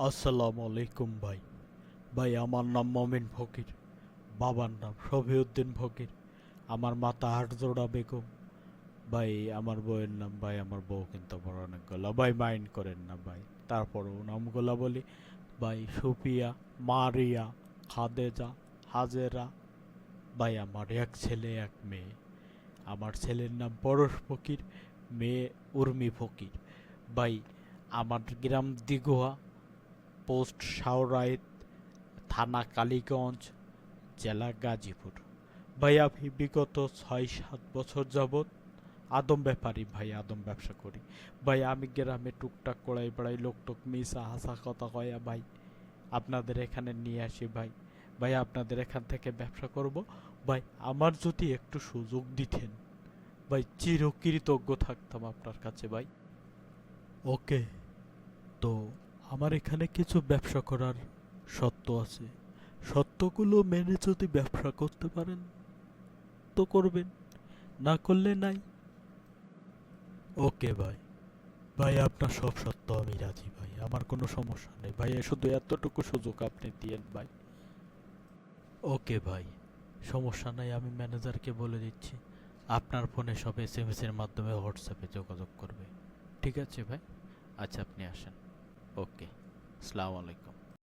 আসসালামু আলাইকুম ভাই। ভাই আমার নাম মমিন ফকির, বাবার নাম শফিউদ্দিন ফকির, আমার মাতা হাটজোড়া বেগম। ভাই আমার বউয়ের নাম, ভাই আমার বউ কিন্তু বড় অনেকগুলো, ভাই মাইন্ড করেন না ভাই। তারপরেও নামগুলা বলি, ভাই সুফিয়া, মারিয়া, খাদেজা, হাজেরা। ভাই আমার এক ছেলে এক মেয়ে। আমার ছেলের নাম পরশ ফকির, মেয়ে উর্মি ফকির। ভাই আমার গ্রাম দিঘোয়া, পোস্ট শাওরাইত, থানা কালীগঞ্জ, জেলা গাজীপুর। ভাই আমি বিগত ৬-৭ বছর যাবৎ আদম ব্যাপারী ভাই, আদম ব্যবসা করি। ভাই আমি গ্রামে টুকটাক কড়াই বেড়াই, লোক টোক মিশা হাসা কথা কয়া ভাই আপনাদের এখানে নিয়ে আসি ভাই। ভাই আপনাদের এখান থেকে ব্যবসা করব। ভাই আমার যদি একটু সুযোগ দিতেন ভাই, চিরকৃতজ্ঞ থাকতাম আপনার কাছে ভাই। ওকে, তো আমার এখানে কিছু ব্যবসা করার শর্ত আছে। শর্তগুলো মেনে যদি ব্যবসা করতে পারেন তো করবেন, না করলে নাই। ওকে ভাই। ভাই আপনার সব শর্ত আমি রাজি ভাই, আমার কোনো সমস্যা নেই ভাই, শুধু এতটুকু সুযোগ আপনি দিয়েন ভাই। ওকে ভাই, সমস্যা নাই, আমি ম্যানেজারকে বলে দিচ্ছি আপনার ফোনে সব SMS এর মাধ্যমে হোয়াটসঅ্যাপে যোগাযোগ করবে। ঠিক আছে ভাই, আচ্ছা আপনি আসেন। ওকে, আসসালামু আলাইকুম।